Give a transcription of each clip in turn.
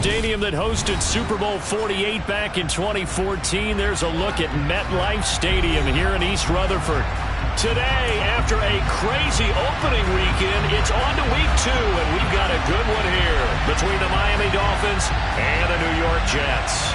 stadium that hosted Super Bowl 48 back in 2014. There's a look at MetLife Stadium here in East Rutherford. Today, after a crazy opening weekend, it's on to week 2, and we've got a good one here between the Miami Dolphins and the New York Jets.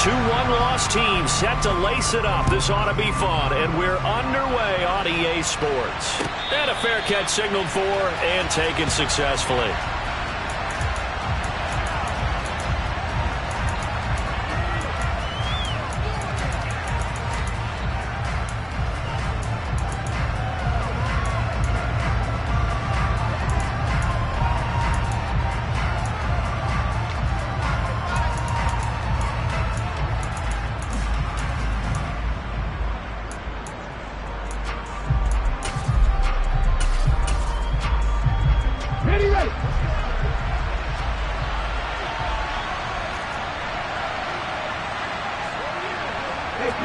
Two one-loss teams set to lace it up. This ought to be fun, and we're underway on EA Sports. And a fair catch signaled for and taken successfully.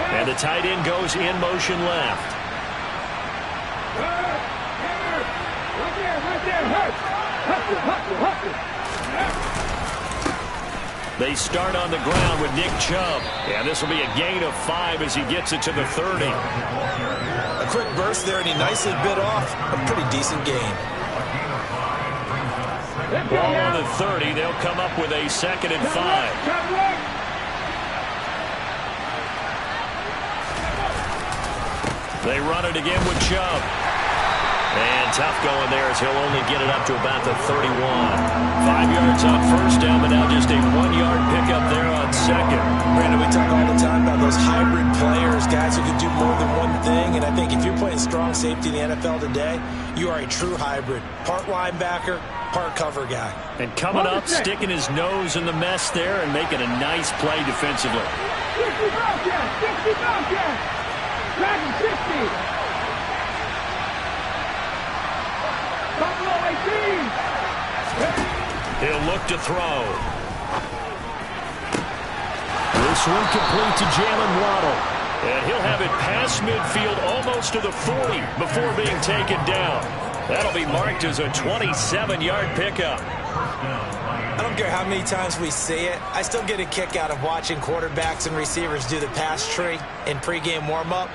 And the tight end goes in motion left. They start on the ground with Nick Chubb. And this will be a gain of 5 as he gets it to the 30. A quick burst there, and he nicely bit off a pretty decent gain. Ball on the 30. They'll come up with a 2nd and 5. They run it again with Chubb. And tough going there as he'll only get it up to about the 31. 5 yards on first down, but now just a 1-yard pickup there on second. Brandon, we talk all the time about those hybrid players, guys who can do more than one thing. And I think if you're playing strong safety in the NFL today, you are a true hybrid. Part linebacker, part cover guy. And coming up, sticking his nose in the mess there and making a nice play defensively. 60 Dragon 60. Buffalo 18. He'll look to throw. This one complete to Jalen Waddle. And he'll have it past midfield almost to the 40 before being taken down. That'll be marked as a 27-yard pickup. I don't care how many times we see it. I still get a kick out of watching quarterbacks and receivers do the pass tree in pregame warm-up.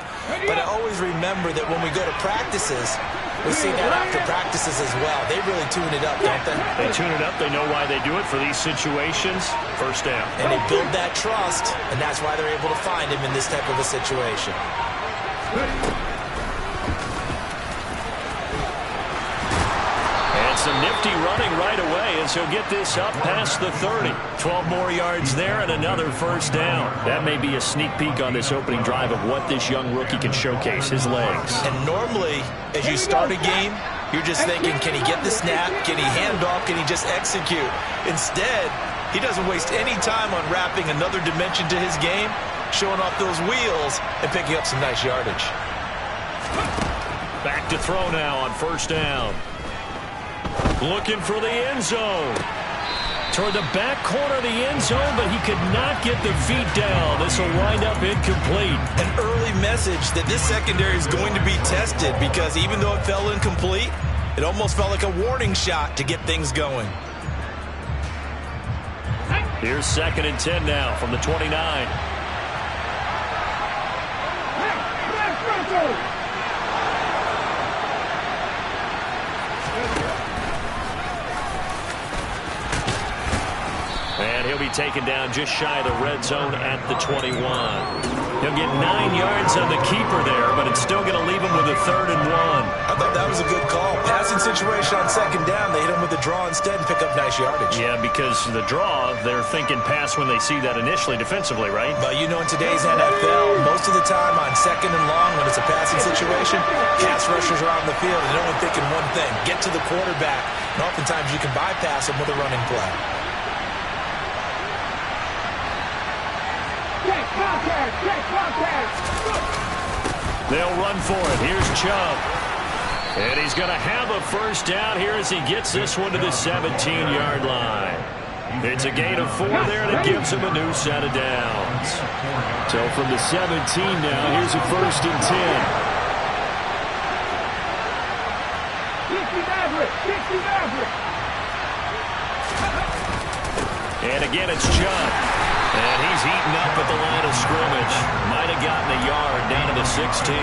But I always remember that when we go to practices, we see that after practices as well. They really tune it up, don't they? They tune it up. They know why they do it for these situations. First down. And they build that trust, and that's why they're able to find him in this type of a situation. Some nifty running right away as he'll get this up past the 30. 12 more yards there and another first down. That may be a sneak peek on this opening drive of what this young rookie can showcase, his legs. And normally, as you start a game, you're just thinking, can he get the snap? Can he hand off? Can he just execute? Instead, he doesn't waste any time on wrapping another dimension to his game, showing off those wheels and picking up some nice yardage. Back to throw now on first down. Looking for the end zone. Toward the back corner of the end zone, but he could not get the feet down. This will wind up incomplete. An early message that this secondary is going to be tested because even though it fell incomplete, it almost felt like a warning shot to get things going. Here's 2nd and 10 now from the 29. And he'll be taken down just shy of the red zone at the 21. He'll get 9 yards on the keeper there, but it's still going to leave him with a 3rd and 1. I thought that was a good call. Passing situation on 2nd down, they hit him with the draw instead and pick up nice yardage. Yeah, because the draw, they're thinking pass when they see that initially defensively, right? But you know in today's NFL, most of the time on 2nd and long when it's a passing situation, pass rushers are out in the field and they're only thinking one thing, get to the quarterback. And oftentimes you can bypass him with a running play. They'll run for it. Here's Chubb. And he's going to have a first down here as he gets this one to the 17-yard line. It's a gain of 4 there, and it gives him a new set of downs. So from the 17 now, here's a 1st and 10. And again, it's Chubb. And he's eaten up at the line of scrimmage. Might have gotten a yard down to the 16.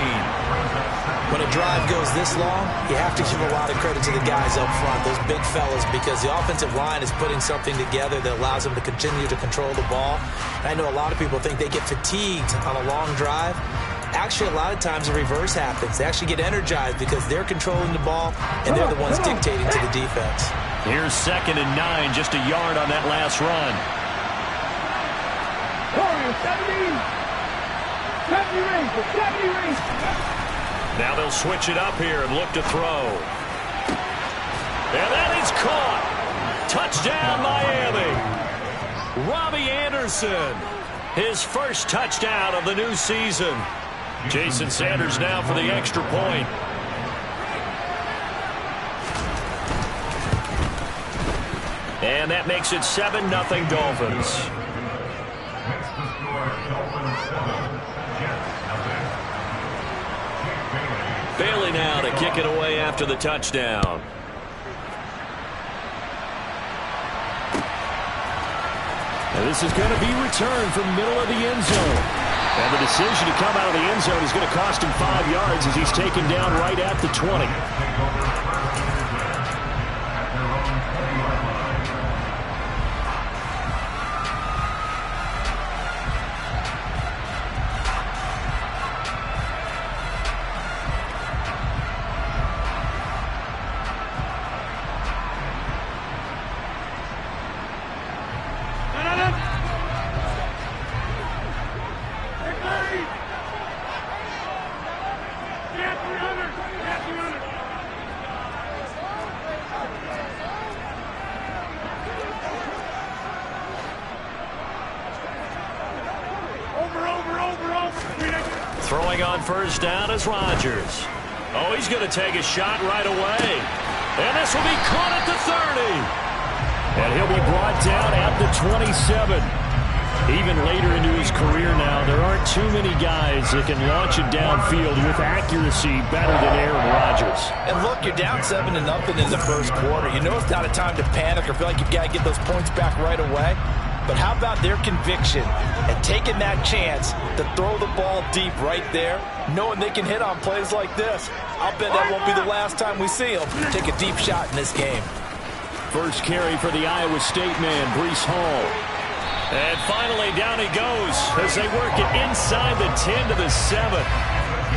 When a drive goes this long, you have to give a lot of credit to the guys up front, those big fellas, because the offensive line is putting something together that allows them to continue to control the ball. And I know a lot of people think they get fatigued on a long drive. Actually, a lot of times the reverse happens. They actually get energized because they're controlling the ball, and they're the ones dictating to the defense. Here's 2nd and 9, just a yard on that last run. 70 range. Now they'll switch it up here and look to throw. And that is caught. Touchdown, Miami. Robbie Anderson, his first touchdown of the new season. Jason Sanders now for the extra point. And that makes it 7-0 Dolphins. Bailey now to kick it away after the touchdown. And this is going to be returned from middle of the end zone. And the decision to come out of the end zone is going to cost him 5 yards as he's taken down right at the 20. Throwing on first down is Rodgers. Oh, he's going to take a shot right away. And this will be caught at the 30. And he'll be brought down at the 27. Even later into his career now, there aren't too many guys that can launch it downfield with accuracy better than Aaron Rodgers. And look, you're down 7-0 in the first quarter. You know it's not a time to panic or feel like you've got to get those points back right away. But how about their conviction and taking that chance to throw the ball deep right there, knowing they can hit on plays like this? I'll bet that won't be the last time we see them take a deep shot in this game. First carry for the Iowa State man, Breece Hall. And finally, down he goes as they work it inside the 10 to the 7.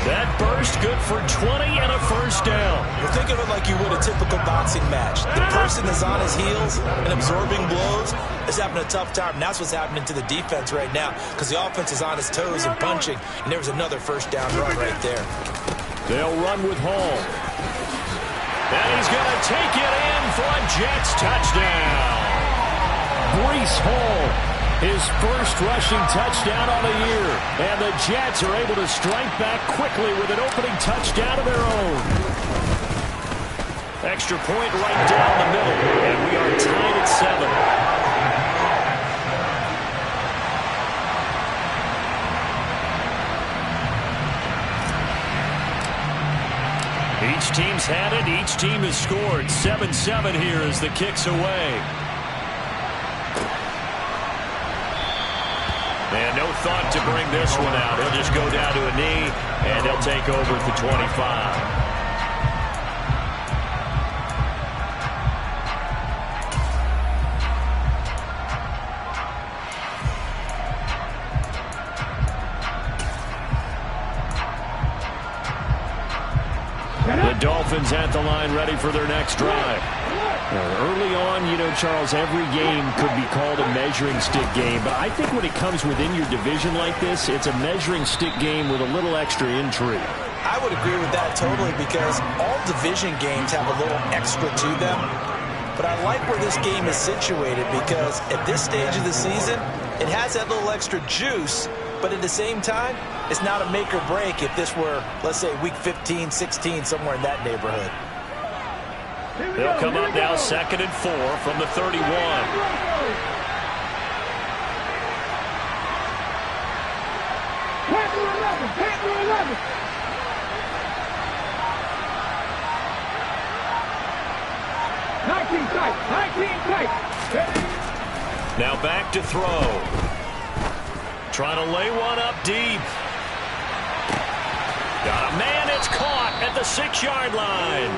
That burst good for 20 and a first down. Well, think of it like you would a typical boxing match. The person is on his heels and absorbing blows is having a tough time. And that's what's happening to the defense right now because the offense is on his toes and punching. And there was another first down run right there. They'll run with Hall. And he's going to take it in for a Jets touchdown. Breece Hall. His first rushing touchdown on the year. And the Jets are able to strike back quickly with an opening touchdown of their own. Extra point right down the middle. And we are tied at 7. Each team's had it. Each team has scored. 7-7 here as the kick's away. And no thought to bring this one out. He'll just go down to a knee, and he'll take over at the 25. The Dolphins at the line ready for their next drive. Early on, you know, Charles, every game could be called a measuring stick game. But I think when it comes within your division like this, it's a measuring stick game with a little extra intrigue. I would agree with that totally because all division games have a little extra to them. But I like where this game is situated because at this stage of the season, it has that little extra juice But at the same time, it's not a make or break if this were, let's say, week 15, 16, somewhere in that neighborhood. They'll come up now 2nd and 4 from the 31. Panther 11. Now back to throw. Trying to lay one up deep. Got a man, it's caught at the 6-yard line.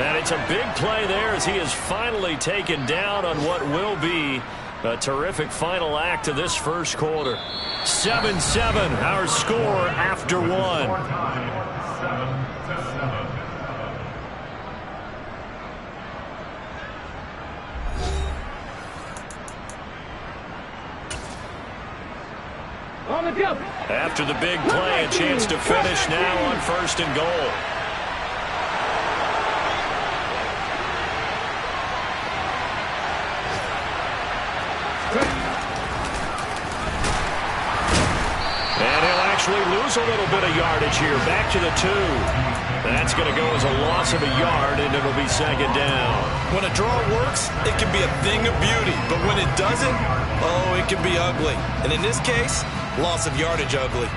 And it's a big play there as he is finally taken down on what will be a terrific final act of this first quarter. 7-7, our score after one. After the big play, a chance to finish now on 1st and goal. And he'll actually lose a little bit of yardage here. Back to the 2. That's going to go as a loss of a yard, and it'll be 2nd down. When a draw works, it can be a thing of beauty. But when it doesn't, oh, it can be ugly. And in this case, loss of yardage ugly.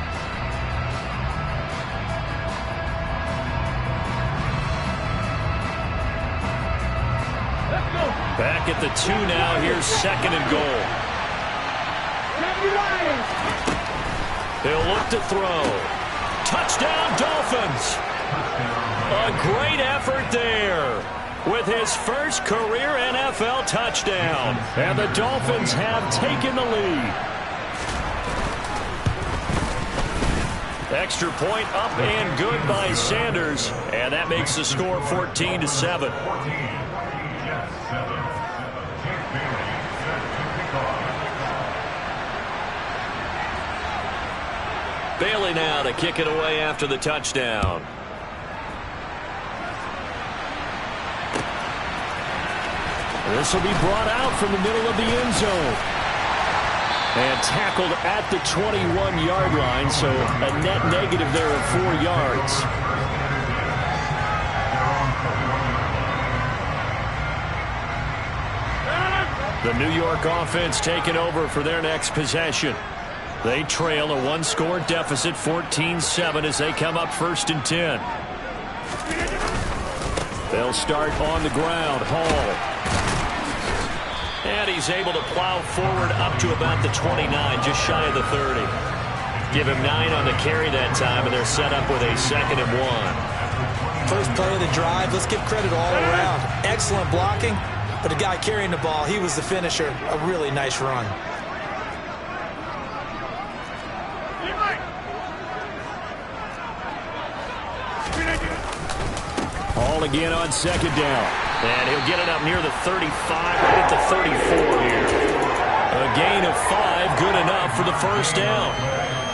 Back at the 2 now. Here's 2nd and goal. He'll look to throw. Touchdown, Dolphins. A great effort there with his first career NFL touchdown. And the Dolphins have taken the lead. Extra point up and good by Sanders. And that makes the score 14-7. Bailey now to kick it away after the touchdown. This will be brought out from the middle of the end zone. And tackled at the 21-yard line, so a net negative there of 4 yards. The New York offense taking over for their next possession. They trail a 1-score deficit, 14-7, as they come up 1st and 10. They'll start on the ground. Hall. And he's able to plow forward up to about the 29, just shy of the 30. Give him 9 on the carry that time, and they're set up with a 2nd and 1. First play of the drive, let's give credit all around. Excellent blocking, but the guy carrying the ball, he was the finisher. A really nice run. Hall again on 2nd down. And he'll get it up near the 35, right at the 34 here. A gain of 5, good enough for the 1st down.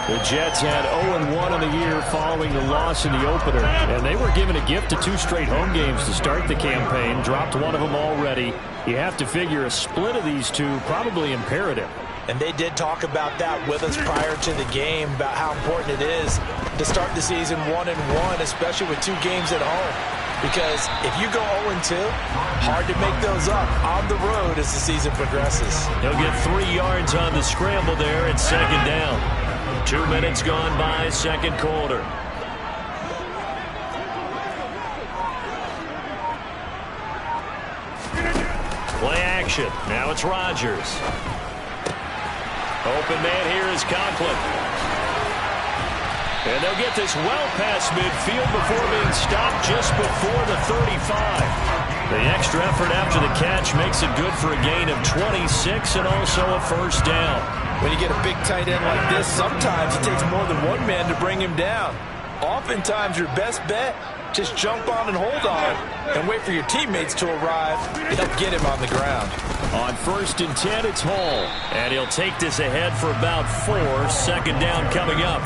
The Jets had 0-1 on the year following the loss in the opener. And they were given a gift of 2 straight home games to start the campaign. Dropped one of them already. You have to figure a split of these 2 probably imperative. And they did talk about that with us prior to the game, about how important it is to start the season 1-1, especially with 2 games at home. Because if you go 0-2, hard to make those up on the road as the season progresses. He'll get 3 yards on the scramble there at 2nd down. 2 minutes gone by, 2nd quarter. Play action. Now it's Rodgers. Open man here is Conklin. And they'll get this well past midfield before being stopped just before the 35. The extra effort after the catch makes it good for a gain of 26 and also a 1st down. When you get a big tight end like this, sometimes it takes more than one man to bring him down. Oftentimes your best bet, just jump on and hold on and wait for your teammates to arrive to help get him on the ground. On 1st and 10, it's Hall. And he'll take this ahead for about 4. 2nd down coming up.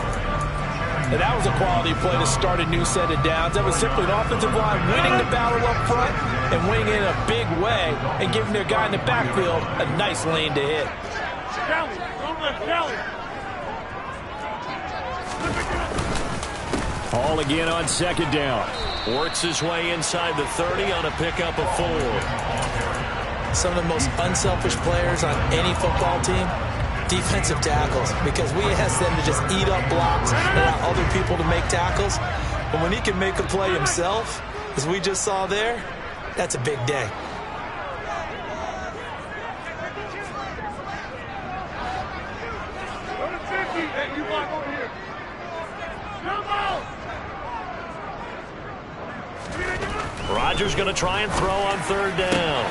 And that was a quality play to start a new set of downs. That was simply an offensive line winning the battle up front and winning in a big way and giving their guy in the backfield a nice lane to hit. Hall again on second down. Works his way inside the 30 on a pickup of 4. Some of the most unselfish players on any football team, defensive tackles, because we ask them to just eat up blocks and allow other people to make tackles. But when he can make a play himself, as we just saw there, that's a big day. Rodgers going to try and throw on third down.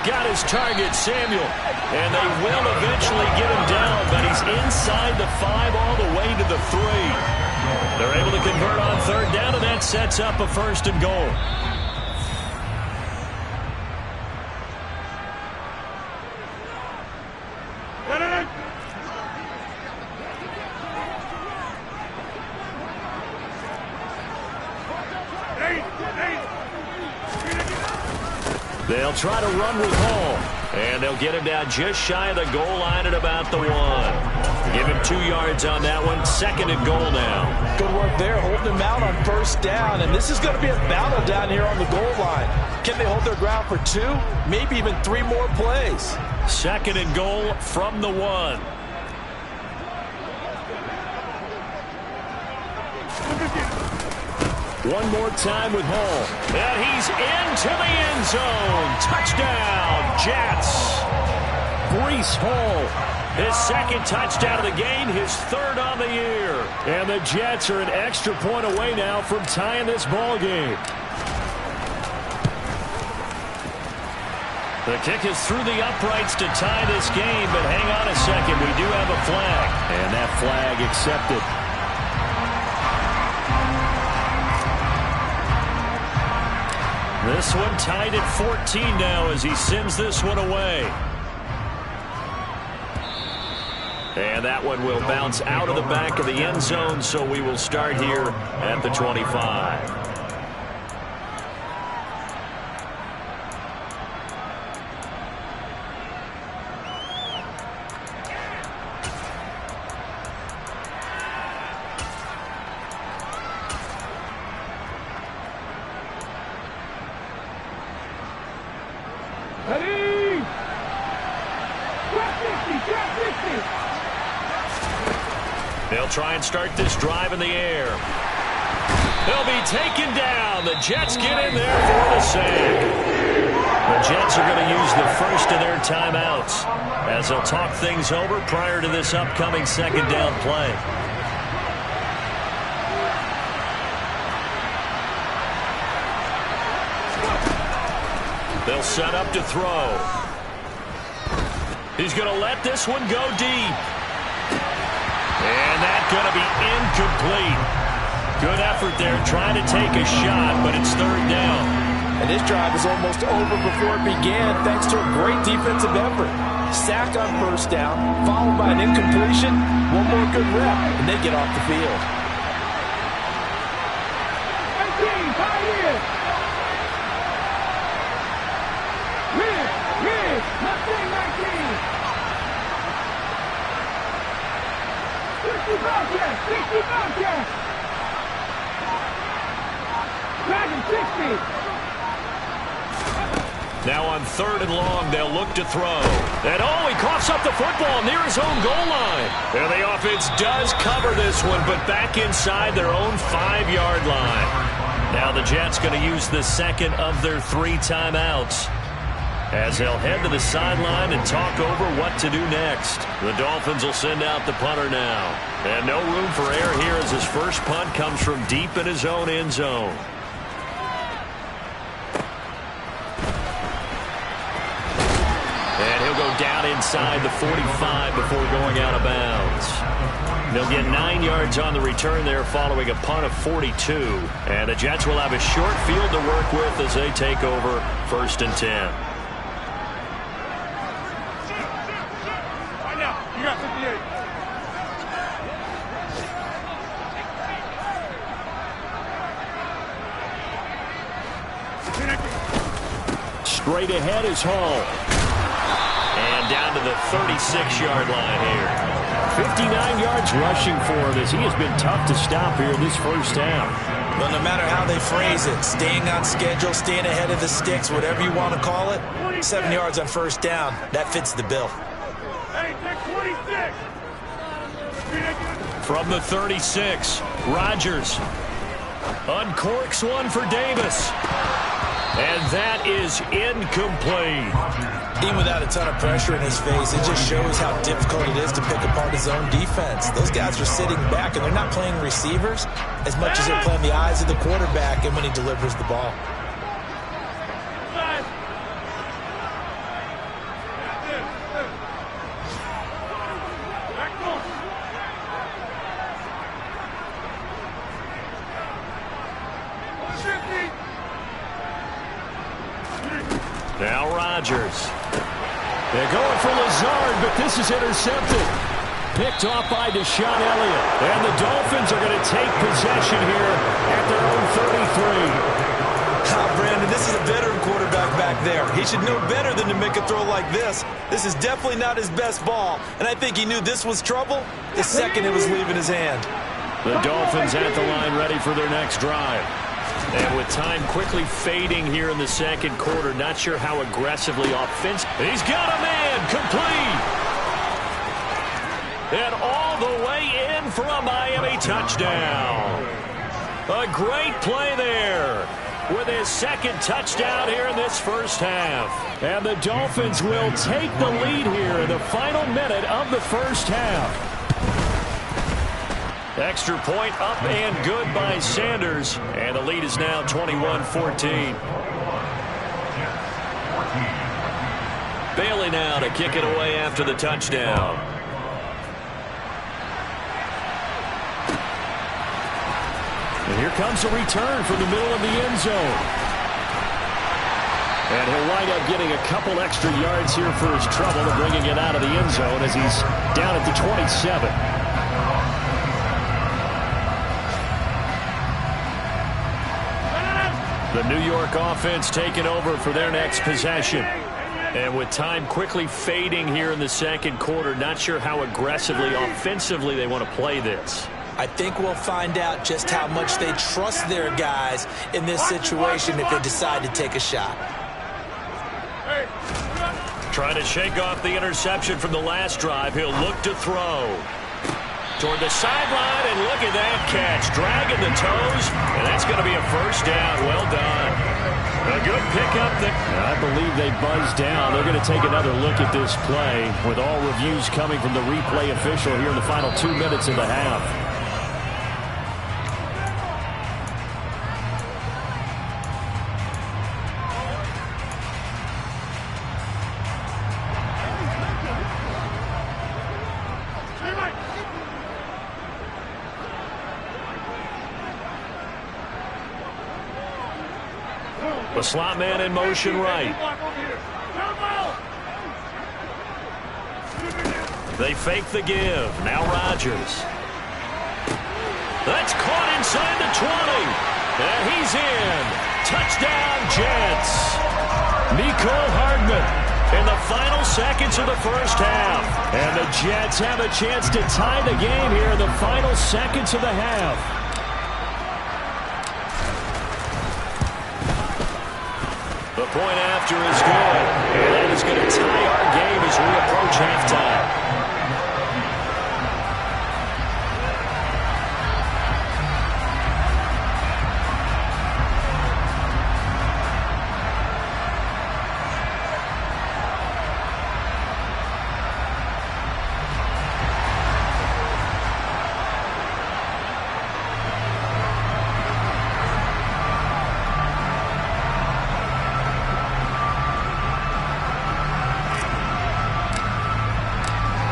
Got his target, Samuel. And they will eventually get him down, but he's inside the 5 all the way to the 3. They're able to convert on third down, and that sets up a 1st and goal. They'll try to run with Hall, and they'll get him down just shy of the goal line at about the 1. Give him 2 yards on that one. 2nd and goal now. Good work there, holding him out on 1st down, and this is going to be a battle down here on the goal line. Can they hold their ground for 2, maybe even 3 more plays? 2nd and goal from the 1. One more time with Hall. And he's into the end zone. Touchdown, Jets. Breece Hall, his 2nd touchdown of the game, his 3rd on the year. And the Jets are an extra point away now from tying this ball game. The kick is through the uprights to tie this game, but hang on a second. We do have a flag. And that flag accepted. This one tied at 14 now as he sends this one away. And that one will bounce out of the back of the end zone, so we will start here at the 25. They'll try and start this drive in the air. They'll be taken down. The Jets get in there for the save. The Jets are going to use the first of their timeouts as they'll talk things over prior to this upcoming 2nd down play. They'll set up to throw. He's going to let this one go deep. And that's going to be incomplete. Good effort there trying to take a shot, but it's 3rd down. And this drive is almost over before it began thanks to a great defensive effort. Sack on 1st down, followed by an incompletion, one more good rep, and they get off the field. 60. Now on 3rd and long, they'll look to throw. And he coughs up the football near his own goal line. And the offense does cover this one, but back inside their own 5-yard line. Now the Jets going to use the 2nd of their 3 timeouts as they'll head to the sideline and talk over what to do next. The Dolphins will send out the punter now. And no room for error here as his first punt comes from deep in his own end zone. And he'll go down inside the 45 before going out of bounds. They'll get 9 yards on the return there following a punt of 42. And the Jets will have a short field to work with as they take over 1st and 10. You got 58. Straight ahead is Hall. And down to the 36-yard line here. 59 yards rushing for him as he has been tough to stop here in this first half. Well, no matter how they phrase it, staying on schedule, staying ahead of the sticks, whatever you want to call it, 7 yards on first down, that fits the bill. Hey, take 26. From the 36, Rodgers uncorks one for Davis. And that is incomplete. Even without a ton of pressure in his face, it just shows how difficult it is to pick apart his own defense. Those guys are sitting back, and they're not playing receivers as much as they're playing the eyes of the quarterback and when he delivers the ball. Now Rodgers. They're going for Lazard, but this is intercepted. Picked off by Deshaun Elliott. And the Dolphins are going to take possession here at their own 33. Brandon, this is a veteran quarterback back there. He should know better than to make a throw like this. This is definitely not his best ball, and I think he knew this was trouble the second it was leaving his hand. The Dolphins at the line ready for their next drive. And with time quickly fading here in the second quarter, not sure how aggressively offensive. He's got a man complete. And all the way in for a Miami touchdown. A great play there with his second touchdown here in this first half. And the Dolphins will take the lead here in the final minute of the first half. Extra point up and good by Sanders. And the lead is now 21-14. Bailey now to kick it away after the touchdown. And here comes a return from the middle of the end zone. And he'll wind up getting a couple extra yards here for his trouble and bringing it out of the end zone as he's down at the 27. The New York offense taking over for their next possession. And with time quickly fading here in the second quarter, not sure how aggressively, offensively they want to play this. I think we'll find out just how much they trust their guys in this situation if they decide to take a shot. Trying to shake off the interception from the last drive. He'll look to throw. Toward the sideline, and look at that catch. Dragging the toes, and that's going to be a first down. Well done. A good pickup. I believe they buzzed down. They're going to take another look at this play with all reviews coming from the replay official here in the final 2 minutes of the half. The slot man in motion right. They fake the give. Now Rodgers. That's caught inside the 20. And he's in. Touchdown, Jets. Mecole Hardman in the final seconds of the first half. And the Jets have a chance to tie the game here in the final seconds of the half. The point after is good, and that is going to tie our game as we approach halftime.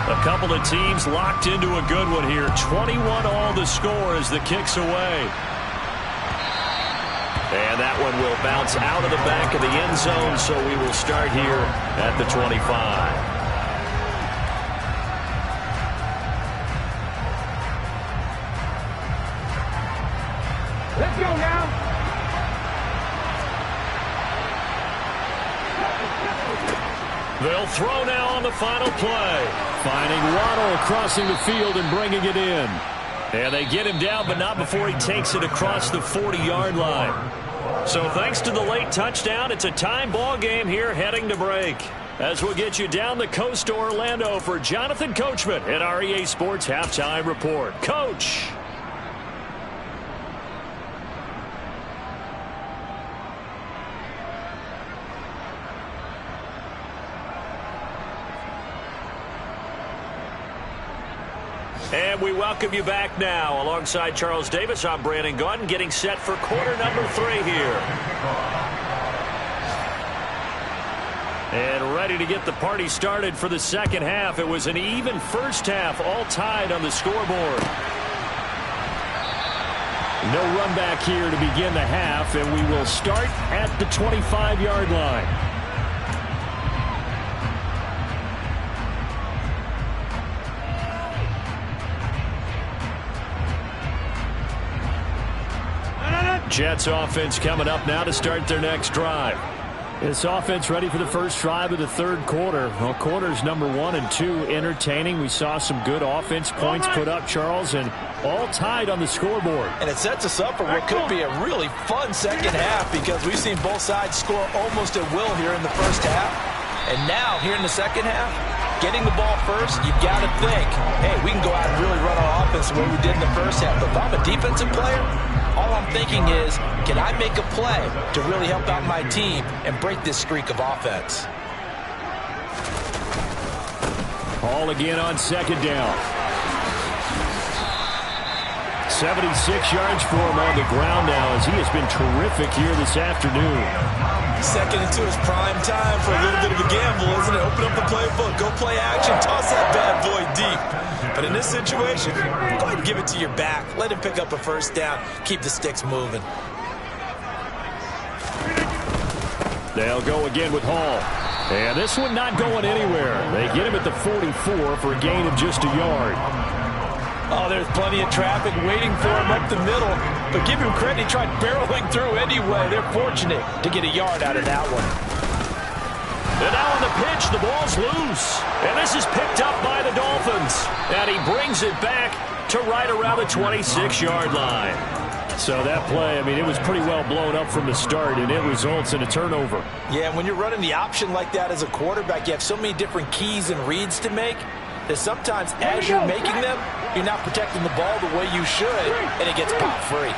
A couple of teams locked into a good one here. 21 all the score as the kick's away. And that one will bounce out of the back of the end zone, so we will start here at the 25. Let's go now. They'll throw now on the final play. Finding Waddle crossing the field and bringing it in. And they get him down, but not before he takes it across the 40-yard line. So thanks to the late touchdown, it's a time ball game here heading to break. As we'll get you down the coast to Orlando for Jonathan Coachman at our EA Sports Halftime Report. Coach. And we welcome you back now. Alongside Charles Davis, I'm Brandon Gunn, getting set for quarter number 3 here. And ready to get the party started for the second half. It was an even first half, all tied on the scoreboard. No run back here to begin the half, and we will start at the 25-yard line. Jets offense coming up now to start their next drive. This offense ready for the first drive of the third quarter. Well, quarters number 1 and 2 entertaining. We saw some good offense points put up, Charles, and all tied on the scoreboard. And it sets us up for what could be a really fun second half because we've seen both sides score almost at will here in the first half. And now, here in the second half, getting the ball first, you've got to think, hey, we can go out and really run our offense the way we did in the first half. But if I'm a defensive player, all I'm thinking is, can I make a play to really help out my team and break this streak of offense? Hall again on second down. 76 yards for him on the ground now as he has been terrific here this afternoon. Second and 2 is prime time for a little bit of a gamble, isn't it? Open up the playbook, go play action, toss that bad boy deep. But in this situation, go ahead and give it to your back. Let him pick up a first down. Keep the sticks moving. They'll go again with Hall. And this one not going anywhere. They get him at the 44 for a gain of just a yard. Oh, there's plenty of traffic waiting for him up the middle. But give him credit, he tried barreling through anyway. They're fortunate to get a yard out of that one. And now on the pitch, the ball's loose. And this is picked up by the Dolphins. And he brings it back to right around the 26-yard line. So that play, I mean, it was pretty well blown up from the start, and it results in a turnover. Yeah, when you're running the option like that as a quarterback, you have so many different keys and reads to make that sometimes as you're making them, you're not protecting the ball the way you should, and it gets popped free.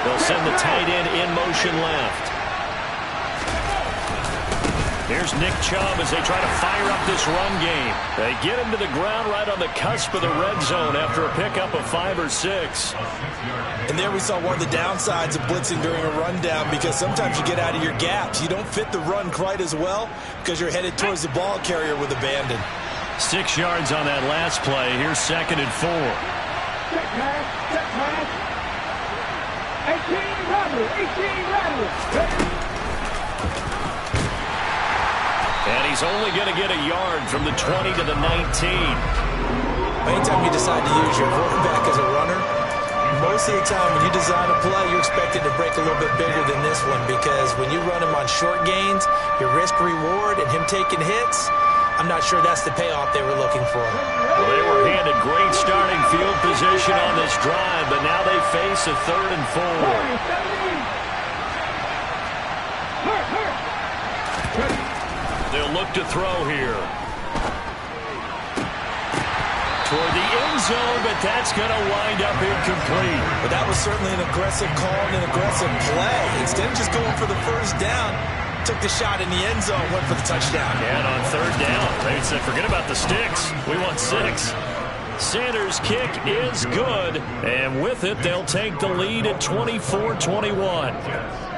They'll send the tight end in motion left. Here's Nick Chubb as they try to fire up this run game. They get him to the ground right on the cusp of the red zone after a pickup of 5 or 6. And there we saw one of the downsides of blitzing during a rundown because sometimes you get out of your gaps. You don't fit the run quite as well because you're headed towards the ball carrier with abandon. 6 yards on that last play. Here's second and 4. Check pass. 18 Rattler. And he's only going to get a yard from the 20 to the 19. Anytime you decide to use your quarterback as a runner, most of the time when you design a play, you're expected to break a little bit bigger than this one because when you run him on short gains, your risk-reward and him taking hits, I'm not sure that's the payoff they were looking for. Well, they were handed great starting field position on this drive, but now they face a 3rd and 4. They'll look to throw here. Toward the end zone, but that's going to wind up incomplete. But that was certainly an aggressive call and an aggressive play. Instead of just going for the first down, took the shot in the end zone, went for the touchdown. And on 3rd down, they said, forget about the sticks. We want 6. Sanders' kick is good, and with it, they'll take the lead at 24-21.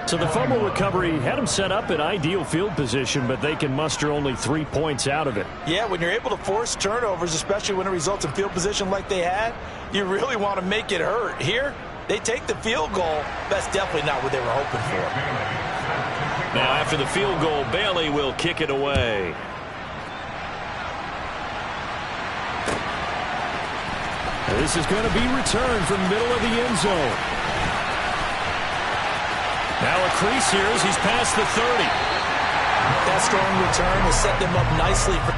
So the fumble recovery had them set up in ideal field position, but they can muster only 3 points out of it. Yeah, when you're able to force turnovers, especially when it results in field position like they had, you really want to make it hurt. Here, they take the field goal. That's definitely not what they were hoping for. Now after the field goal, Bailey will kick it away. This is going to be returned from the middle of the end zone. Now a crease here as he's past the 30. That strong return has set them up nicely for...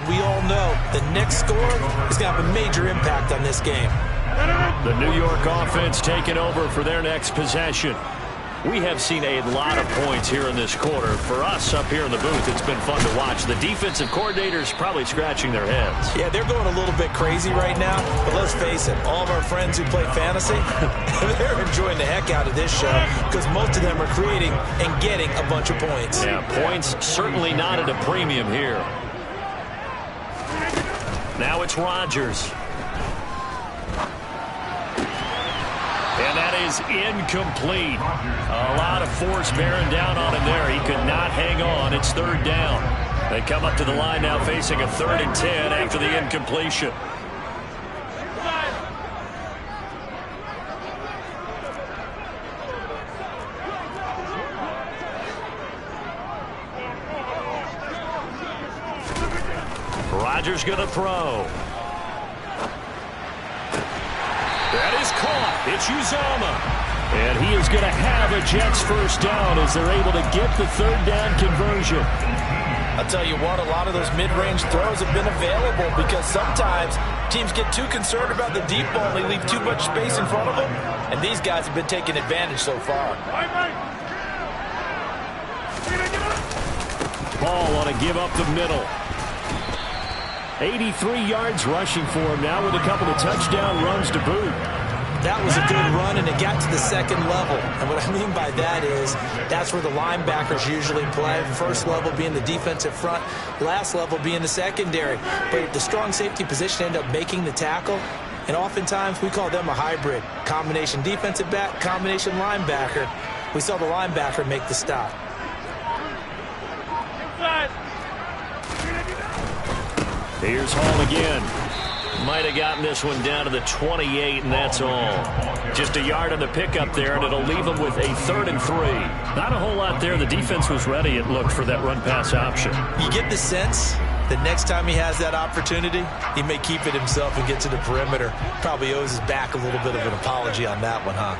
We all know the next score is going to have a major impact on this game. The New York offense taking over for their next possession. We have seen a lot of points here in this quarter. For us up here in the booth, it's been fun to watch. The defensive coordinators probably scratching their heads. Yeah, they're going a little bit crazy right now, but let's face it, all of our friends who play fantasy, they're enjoying the heck out of this show because most of them are creating and getting a bunch of points. Yeah, points certainly not at a premium here. Now it's Rodgers. And that is incomplete. A lot of force bearing down on him there. He could not hang on. It's third down. They come up to the line now facing a 3rd and 10 after the incompletion. Rodgers going to throw. That is caught. It's Uzama. And he is going to have a Jets first down as they're able to get the 3rd down conversion. I'll tell you what, a lot of those mid-range throws have been available because sometimes teams get too concerned about the deep ball and they leave too much space in front of them. And these guys have been taking advantage so far. Ball on a give up the middle. 83 yards rushing for him now with a couple of touchdown runs to boot. That was a good run, and it got to the 2nd level. And what I mean by that is that's where the linebackers usually play. First level being the defensive front, last level being the secondary. But the strong safety position ended up making the tackle, and oftentimes we call them a hybrid. Combination defensive back, combination linebacker. We saw the linebacker make the stop. Here's Hall again. Might have gotten this one down to the 28, and that's all. Just a yard on the pickup there, and it'll leave them with a 3rd and 3. Not a whole lot there. The defense was ready, it looked, for that run-pass option. You get the sense that next time he has that opportunity, he may keep it himself and get to the perimeter. Probably owes his back a little bit of an apology on that one, huh?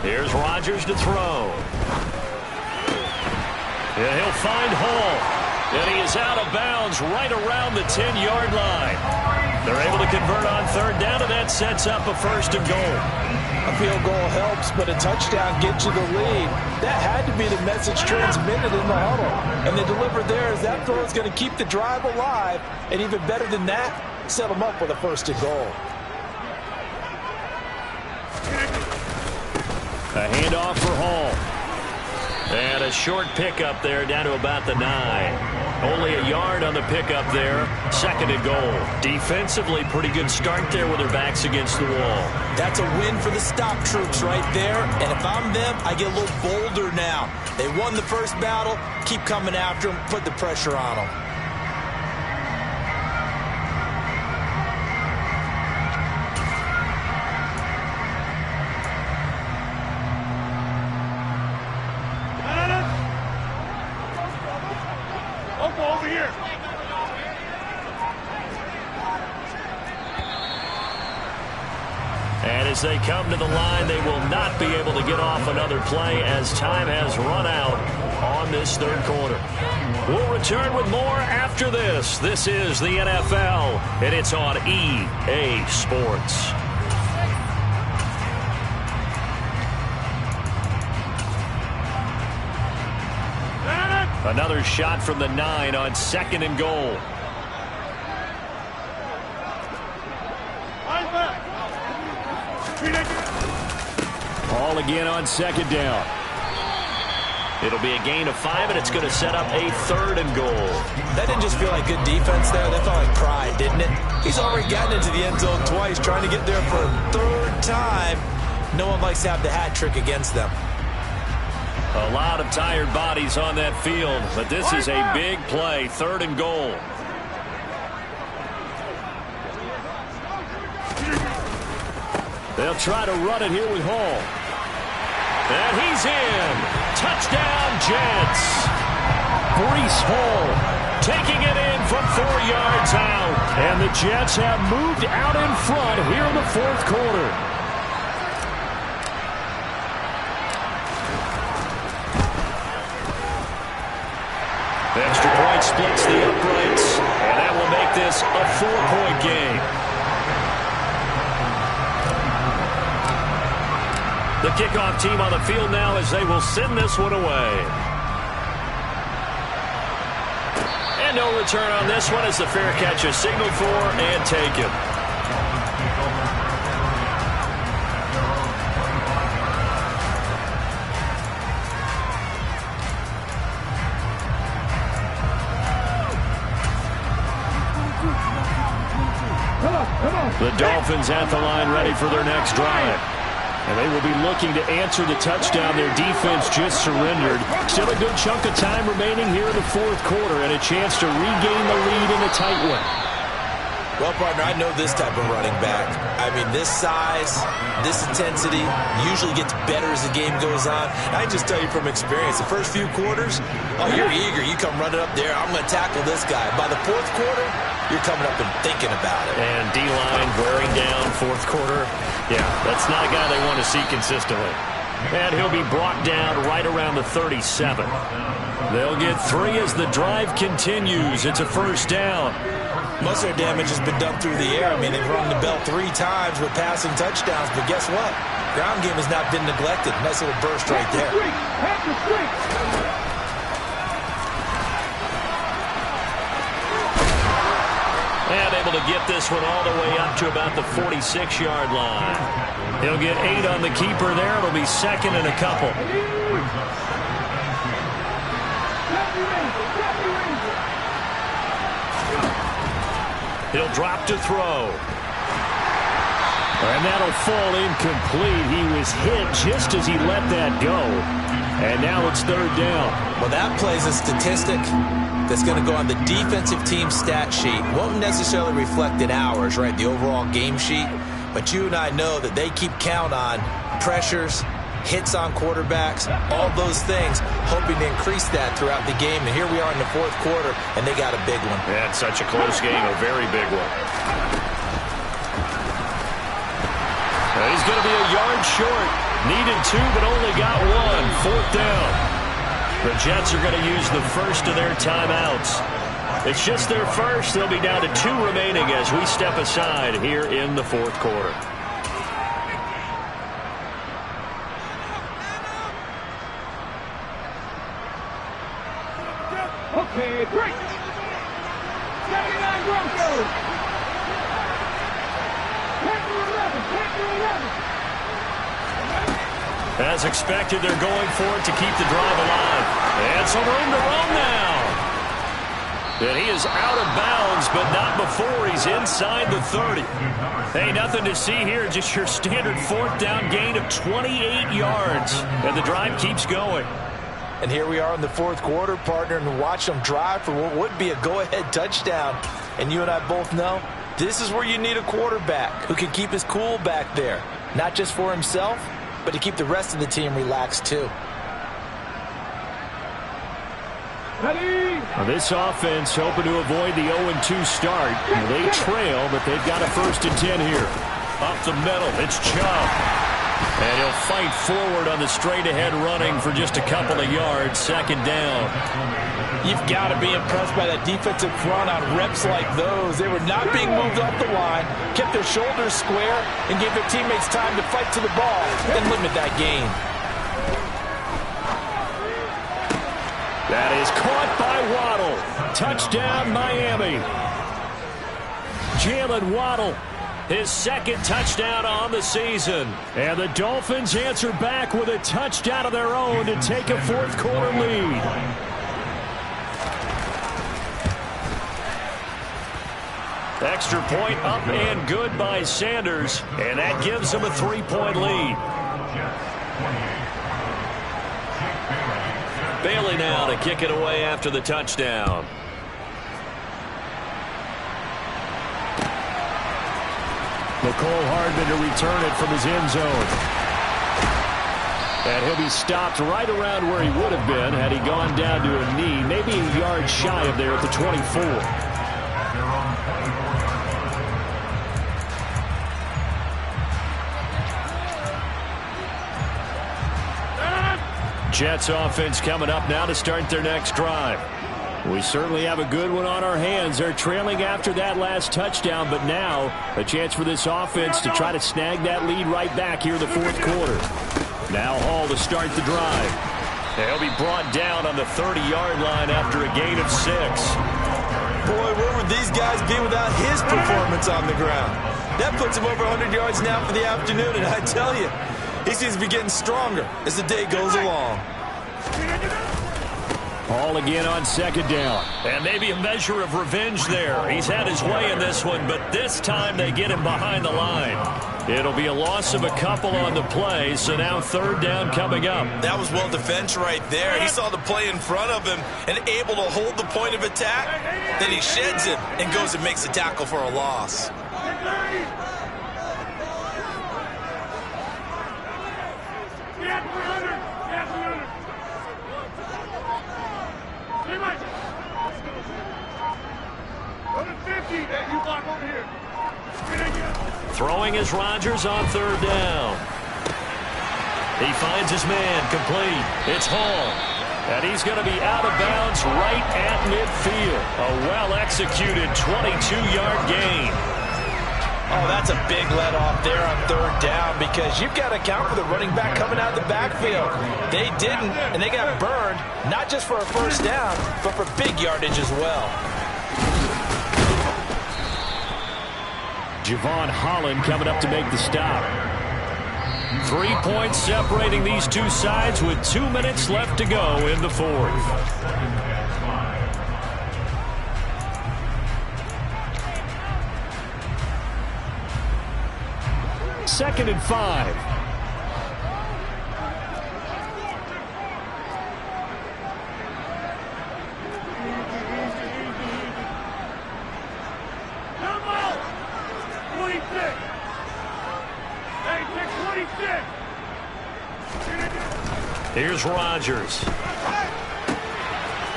Here's Rodgers to throw. And he'll find Hall. And he is out of bounds right around the 10-yard line. They're able to convert on 3rd down, and that sets up a 1st and goal. A field goal helps, but a touchdown gets you the lead. That had to be the message transmitted in the huddle. And they delivered theirs. That throw is going to keep the drive alive. And even better than that, set them up with a 1st and goal. A handoff for Hall. And a short pickup there down to about the 9. Only a yard on the pickup there. 2nd and goal. Defensively, pretty good start there with their backs against the wall. That's a win for the stop troops right there. And if I'm them, I get a little bolder now. They won the first battle. Keep coming after them. Put the pressure on them. Over here. And as they come to the line, they will not be able to get off another play as time has run out on this third quarter. We'll return with more after this. This is the NFL, and it's on EA Sports. Another shot from the 9 on 2nd and goal. Ball again on 2nd down. It'll be a gain of 5, and it's going to set up a 3rd and goal. That didn't just feel like good defense there. That felt like pride, didn't it? He's already gotten into the end zone twice, trying to get there for a 3rd time. No one likes to have the hat trick against them. A lot of tired bodies on that field, but this is a big play, 3rd and goal. They'll try to run it here with Hall. And he's in. Touchdown, Jets. Breece Hall taking it in from 4 yards out. And the Jets have moved out in front here in the 4th quarter. The extra point splits the uprights, and that will make this a 4-point game. The kickoff team on the field now as they will send this one away. And no return on this one as the fair catch is signaled for and taken. The Dolphins at the line ready for their next drive. And they will be looking to answer the touchdown their defense just surrendered. Still a good chunk of time remaining here in the 4th quarter and a chance to regain the lead in a tight one. Well, partner, I know this type of running back. I mean, this size, this intensity usually gets better as the game goes on. I can just tell you from experience, the first few quarters, oh, you're eager. You come running up there. I'm going to tackle this guy. By the 4th quarter, you're coming up and thinking about it. And D-line wearing down 4th quarter. Yeah, that's not a guy they want to see consistently. And he'll be brought down right around the 37. They'll get 3 as the drive continues. It's a 1st down. Most of their damage has been done through the air. I mean, they've rung the bell 3 times with passing touchdowns, but guess what? Ground game has not been neglected. Nice little burst right there. And able to get this one all the way up to about the 46-yard line. He'll get 8 on the keeper there. It'll be 2nd and a couple. He'll drop to throw. And that'll fall incomplete. He was hit just as he let that go. And now it's 3rd down. Well, that plays a statistic that's going to go on the defensive team stat sheet. Won't necessarily reflect in ours, right, the overall game sheet. But you and I know that they keep count on pressures, hits on quarterbacks, all those things, hoping to increase that throughout the game. And here we are in the 4th quarter, and they got a big one. Yeah, it's such a close game, a very big one. He's going to be a yard short. Needed 2, but only got 1. 4th down. The Jets are going to use the first of their timeouts. It's just their first. They'll be down to 2 remaining as we step aside here in the 4th quarter. Okay, break. 79 Broncos. 10-11. As expected, they're going for it to keep the drive alive. And some room to run now. And he is out of bounds, but not before he's inside the 30. Hey, nothing to see here. Just your standard 4th down gain of 28 yards. And the drive keeps going. And here we are in the 4th quarter, partner, and watch them drive for what would be a go-ahead touchdown. And you and I both know this is where you need a quarterback who can keep his cool back there. Not just for himself, but to keep the rest of the team relaxed too. Well, this offense hoping to avoid the 0-2 start. They trail, but they've got a 1st and 10 here. Up the middle, it's Chubb. And he'll fight forward on the straight-ahead running for just a couple of yards. Second down. You've got to be impressed by that defensive front on reps like those. They were not being moved off the line, kept their shoulders square, and gave their teammates time to fight to the ball and limit that gain. That is caught by Waddle. Touchdown, Miami. Jalen Waddle, his second touchdown on the season. And the Dolphins answer back with a touchdown of their own to take a fourth-quarter lead. Extra point up and good by Sanders, and that gives them a 3-point lead. Bailey now to kick it away after the touchdown. McCole Hardman to return it from his end zone. And he'll be stopped right around where he would have been had he gone down to a knee, maybe a yard shy of there at the 24. Jets offense coming up now to start their next drive. We certainly have a good one on our hands. They're trailing after that last touchdown, but now a chance for this offense to try to snag that lead right back here in the fourth quarter. Now Hall to start the drive. He'll be brought down on the 30-yard line after a gain of 6. Boy, where would these guys be without his performance on the ground? That puts him over 100 yards now for the afternoon, and I tell you, he seems to be getting stronger as the day goes along. Hall again on second down. And maybe a measure of revenge there. He's had his way in this one, but this time they get him behind the line. It'll be a loss of a couple on the play, so now third down coming up. That was well defense right there. He saw the play in front of him and able to hold the point of attack. Then he sheds him and goes and makes a tackle for a loss. Throwing is Rodgers on third down. He finds his man complete. It's Hall. And he's going to be out of bounds right at midfield. A well-executed 22-yard gain. Oh, that's a big let off there on third down because you've got to account for the running back coming out of the backfield. They didn't, and they got burned, not just for a first down, but for big yardage as well. Javon Holland coming up to make the stop. 3 points separating these two sides with 2 minutes left to go in the fourth. Second and 5. Here's Rodgers.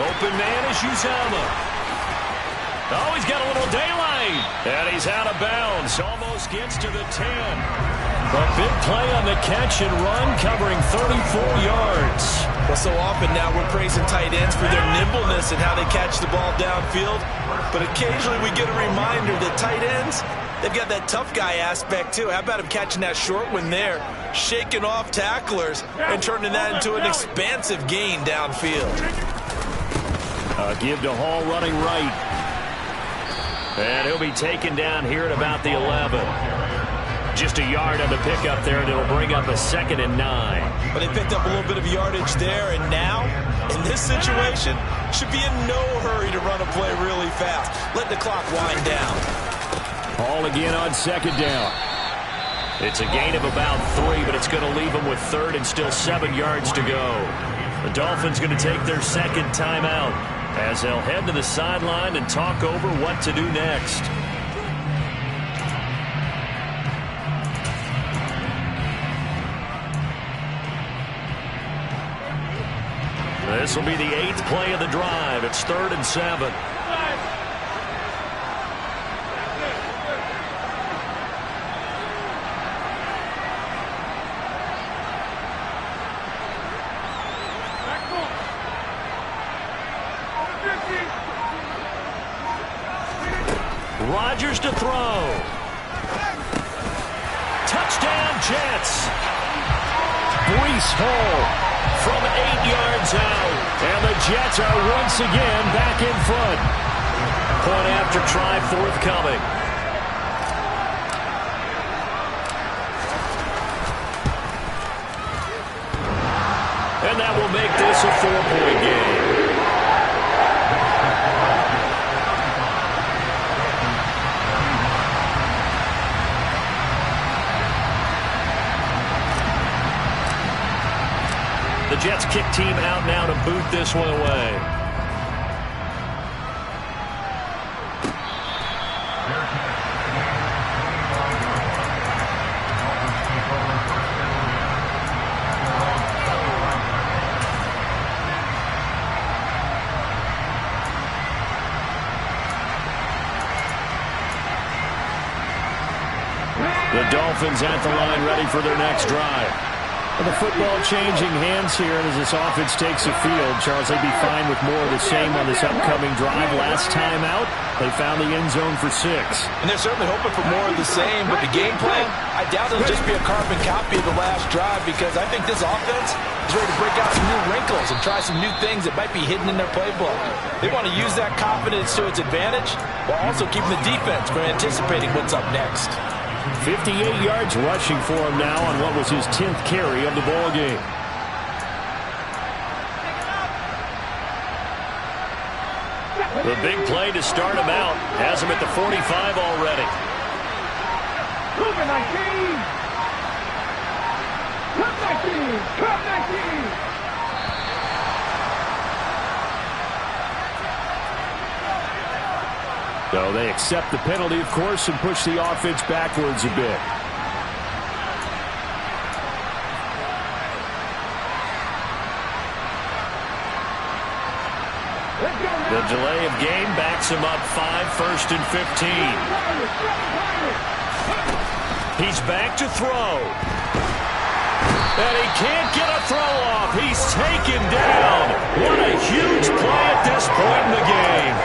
Open man is Uzama. Oh, he's got a little daylight. And he's out of bounds. Almost gets to the 10. A big play on the catch and run, covering 34 yards. Well, so often now we're praising tight ends for their nimbleness and how they catch the ball downfield. But occasionally we get a reminder that tight ends, they've got that tough guy aspect too. How about him catching that short one there, shaking off tacklers, and turning that into an expansive gain downfield. Give to Hall running right. And he'll be taken down here at about the 11. Just a yard on the pickup there, and it'll bring up a 2nd and 9. But they picked up a little bit of yardage there, and now, in this situation, should be in no hurry to run a play really fast. Let the clock wind down. Hall again on second down. It's a gain of about 3, but it's going to leave them with third and still 7 yards to go. The Dolphins going to take their second timeout as they'll head to the sideline and talk over what to do next. This will be the 8th play of the drive. It's 3rd and 7. Rodgers to throw. Touchdown, Jets. Breece Hall from 8 yards out. And the Jets are once again back in front. Point after try forthcoming. And that will make this a 4-point game. The Jets kick team out now to boot this one away. The Dolphins at the line ready for their next drive. The football changing hands here, and as this offense takes the field, Charles, they'd be fine with more of the same on this upcoming drive. Last time out, they found the end zone for 6. And they're certainly hoping for more of the same, but the game plan, I doubt it'll just be a carbon copy of the last drive, because I think this offense is ready to break out some new wrinkles and try some new things that might be hidden in their playbook. They want to use that confidence to its advantage while also keeping the defense from anticipating what's up next. 58 yards rushing for him now on what was his 10th carry of the ball game. The big play to start him out has him at the 45 already. Come 19! Come 19! Come 19! So they accept the penalty, of course, and push the offense backwards a bit. The delay of game backs him up 5, 1st and 15. He's back to throw. And he can't get a throw off. He's taken down. What a huge play at this point in the game.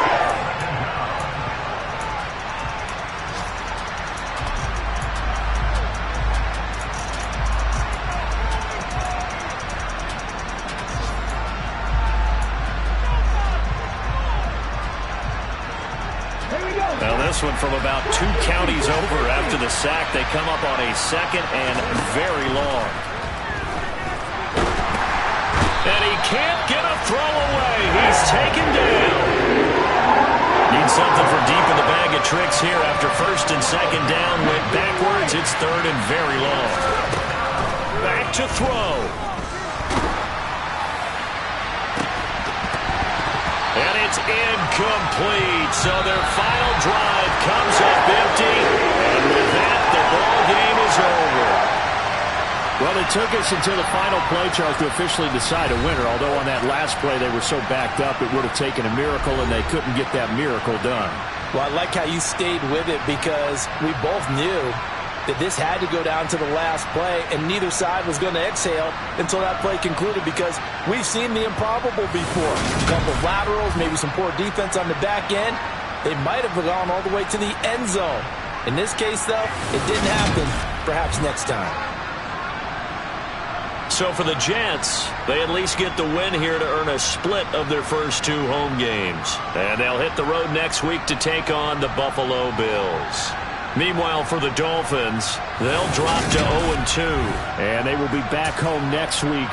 Now this one from about 2 counties over after the sack. They come up on a 2nd and very long. And he can't get a throw away. He's taken down. Needs something for deep in the bag of tricks here after 1st and 2nd down. Went backwards. It's 3rd and very long. Back to throw. And it's incomplete. So their final drive comes up empty. And with that, the ball game is over. Well, it took us until the final play, Charles, to officially decide a winner. Although on that last play they were so backed up, it would have taken a miracle, and they couldn't get that miracle done. Well, I like how you stayed with it, because we both knew that this had to go down to the last play, and neither side was going to exhale until that play concluded, because we've seen the improbable before. A couple of laterals, maybe some poor defense on the back end. They might have gone all the way to the end zone. In this case, though, it didn't happen. Perhaps next time. So for the Jets, they at least get the win here to earn a split of their first 2 home games. And they'll hit the road next week to take on the Buffalo Bills. Meanwhile, for the Dolphins, they'll drop to 0-2. And they will be back home next week